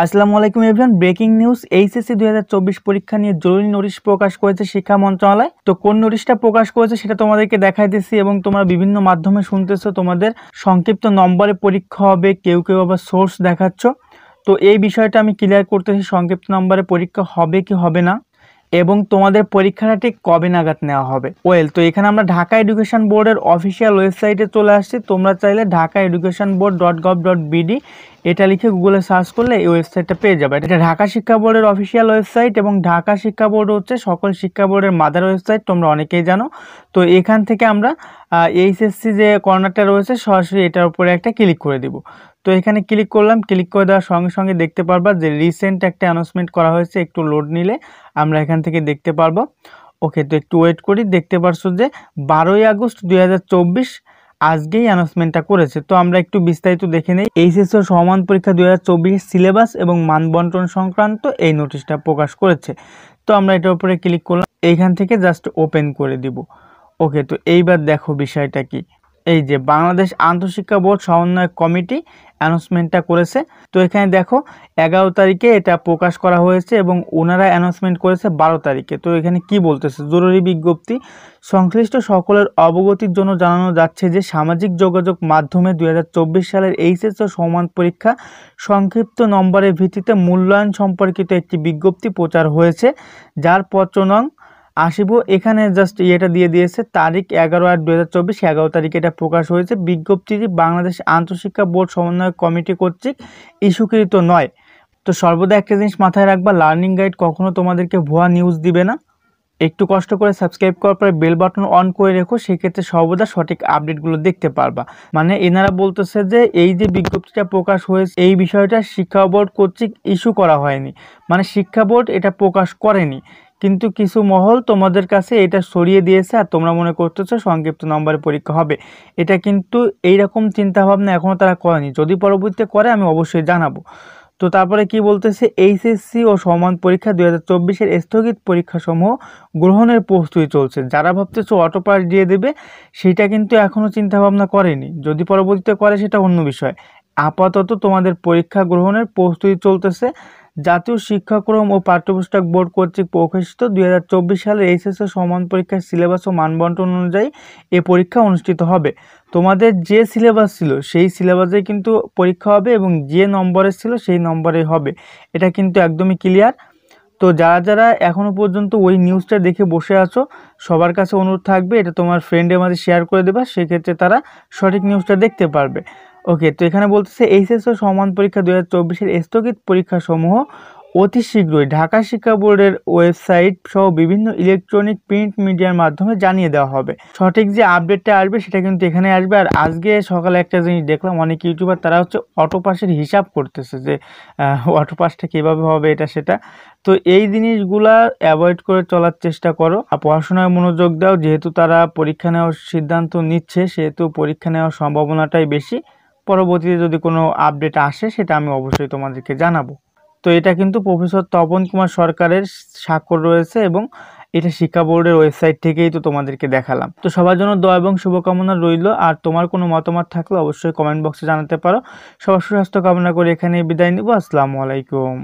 আসসালামু আলাইকুম everyone. Breaking news, HSC 2024 পরীক্ষা নিয়ে জরুরি নোটিশ প্রকাশ করেছে শিক্ষা মন্ত্রণালয়। তো কোন নোটিশটা প্রকাশ করেছে সেটা তোমাদেরকে দেখাইতেছি এবং তোমরা বিভিন্ন মাধ্যমে শুনতেছো তোমাদের সংক্ষিপ্ত নম্বরে পরীক্ষা হবে, কেউ কেউ আবার সোর্স দেখাচ্ছ। তো এই বিষয়টা আমি ক্লিয়ার করতেছি, সংক্ষিপ্ত নম্বরে পরীক্ষা হবে কি হবে না এবং তোমাদের পরীক্ষাটা ঠিক কবে নাগাদ নেওয়া হবে। তো এখানে আমরা ঢাকা এডুকেশন বোর্ডের অফিসিয়াল ওয়েবসাইটে চলে আসছি। তোমরা চাইলে dhaka.educationboard.gov.bd এটা লিখে গুগলে সার্চ করলে এই ওয়েবসাইটটা পেয়ে যাবে। এটা ঢাকা শিক্ষা বোর্ডের অফিসিয়াল ওয়েবসাইট এবং ঢাকা শিক্ষা বোর্ড হচ্ছে সকল শিক্ষা বোর্ডের মাদার ওয়েবসাইট, তোমরা অনেকেই জানো। তো এখান থেকে আমরা এইচএসসি যে কর্নারটা রয়েছে সরাসরি এটার উপরে একটা ক্লিক করে দিব। তো এখানে ক্লিক করলাম, ক্লিক করে দেওয়ার সঙ্গে সঙ্গে দেখতে পারবা যে রিসেন্ট একটা অ্যানাউন্সমেন্ট করা হয়েছে। একটু লোড নিলে আমরা এখান থেকে দেখতে পারবো। ওকে, তো একটু ওয়েট করি। দেখতে পারছো যে 12ই আগস্ট 2024 আজকেই অ্যানাউন্সমেন্টটা করেছে। তো আমরা একটু বিস্তারিত দেখে নেই। এইচএসসি ও সমান পরীক্ষা 2024 সিলেবাস এবং মান বন্টন সংক্রান্ত এই নোটিশটা প্রকাশ করেছে। তো আমরা এটার উপরে ক্লিক করলাম, এইখান থেকে জাস্ট ওপেন করে দিব। ওকে, তো এইবার দেখো বিষয়টা কি। এই যে বাংলাদেশ আন্তঃশিক্ষা বোর্ড সমন্বয় কমিটি অ্যানাউন্সমেন্টটা করেছে। তো এখানে দেখো 11 তারিখে এটা প্রকাশ করা হয়েছে এবং ওনারা অ্যানাউন্সমেন্ট করেছে 12 তারিখে। তো এখানে কি বলতেছে, জরুরি বিজ্ঞপ্তি, সংশ্লিষ্ট সকলের অবগতির জন্য জানানো যাচ্ছে যে সামাজিক যোগাযোগ মাধ্যমে 2024 সালের এইচএসসি সমান পরীক্ষা সংক্ষিপ্ত নম্বরের ভিত্তিতে মূল্যায়ন সম্পর্কিত একটি বিজ্ঞপ্তি প্রচার হয়েছে, যার পত্র নং 80। এখানে জাস্ট এটা দিয়ে দিয়েছে তারিখ 11/8/2024, 11 তারিখে এটা প্রকাশ হয়েছে। বিজ্ঞপ্তিটি বাংলাদেশ আন্তঃশিক্ষা বোর্ড সমন্বয় কমিটি কর্তৃক ইস্যুকৃত নয়। তো সর্বদা একটা জিনিস মাথায় রাখবা, লার্নিং গাইড কখনো তোমাদেরকে ভুয়া নিউজ দিবে না। একটু কষ্ট করে সাবস্ক্রাইব করার পরে বেল বাটন অন করে রেখো, সেক্ষেত্রে সর্বদা সঠিক আপডেটগুলো দেখতে পারবা। মানে এনারা বলতেছে যে এই যে বিজ্ঞপ্তিটা প্রকাশ হয়েছে এই বিষয়টা শিক্ষা বোর্ড কর্তৃক ইস্যু করা হয়নি, মানে শিক্ষা বোর্ড এটা প্রকাশ করেনি, কিন্তু কিছু মহল তোমাদের কাছে এটা সরিয়ে দিয়েছে আর তোমরা মনে করতেছো সংক্ষিপ্ত নম্বরে পরীক্ষা হবে। এটা কিন্তু এইরকম চিন্তাভাবনা এখনও তারা করেনি, যদি পরবর্তীতে করে আমি অবশ্যই জানাবো। তো তারপরে কি বলতেছে, এইচএসসি ও সমান পরীক্ষা 2024-এর স্থগিত পরীক্ষাসমূহ গ্রহণের প্রস্তুতি চলছে। যারা ভাবতেছো অটো পাস দিয়ে দেবে সেটা কিন্তু এখনও চিন্তাভাবনা করেনি, যদি পরবর্তীতে করে সেটা অন্য বিষয়। আপাতত তোমাদের পরীক্ষা গ্রহণের প্রস্তুতি চলতেছে। জাতীয় শিক্ষাক্রম ও পাঠ্যপুস্তক বোর্ড কর্তৃক প্রকাশিত 2024 সালের এইচএসসি সমান পরীক্ষার সিলেবাস ও মানবন্টন অনুযায়ী এই পরীক্ষা অনুষ্ঠিত হবে। তোমাদের যে সিলেবাস ছিল সেই সিলেবাসে কিন্তু পরীক্ষা হবে এবং যে নম্বরের ছিল সেই নম্বরে হবে, এটা কিন্তু একদমই ক্লিয়ার। তো যারা যারা এখনও পর্যন্ত ওই নিউজটা দেখে বসে আছো সবার কাছে অনুরোধ থাকবে এটা তোমার ফ্রেন্ডের মাঝে শেয়ার করে দেবা, সেক্ষেত্রে তারা সঠিক নিউজটা দেখতে পারবে। ওকে, তো এখানে বলতেছে এইচএসসি সমান পরীক্ষা 2024-এর স্থগিত পরীক্ষাসমূহ অতি শীঘ্রই ঢাকা শিক্ষা বোর্ডের ওয়েবসাইট সহ বিভিন্ন ইলেকট্রনিক প্রিন্ট মিডিয়ার মাধ্যমে জানিয়ে দেওয়া হবে। সঠিক যে আপডেটটা আসবে সেটা কিন্তু এখানে আসবে। আর আজকে সকালে একটা জিনিস দেখলাম, অনেক ইউটিউবার তারা হচ্ছে অটো পাসের হিসাব করতেছে যে অটো পাসটা কীভাবে হবে এটা সেটা। তো এই জিনিসগুলা অ্যাভয়েড করে চলার চেষ্টা করো আর পড়াশোনায় মনোযোগ দাও। যেহেতু তারা পরীক্ষা নেওয়ার সিদ্ধান্ত নিচ্ছে সেহেতু পরীক্ষা নেওয়ার সম্ভাবনাটাই বেশি। পরবর্তীতে যদি কোনো আপডেট আসে সেটা আমি অবশ্যই তোমাদেরকে জানাবো। তো এটা কিন্তু প্রফেসর তপন কুমার সরকারের স্বাক্ষর রয়েছে এবং এটা শিক্ষা বোর্ডের ওয়েবসাইট থেকেই তো তোমাদেরকে দেখালাম। তো সবার জন্য দোয়া এবং শুভকামনা রইল। আর তোমার কোনো মতামত থাকলে অবশ্যই কমেন্ট বক্সে জানাতে পারো। সবার সুস্বাস্থ্য কামনা করে এখানে বিদায় নিব। আসসালামু আলাইকুম।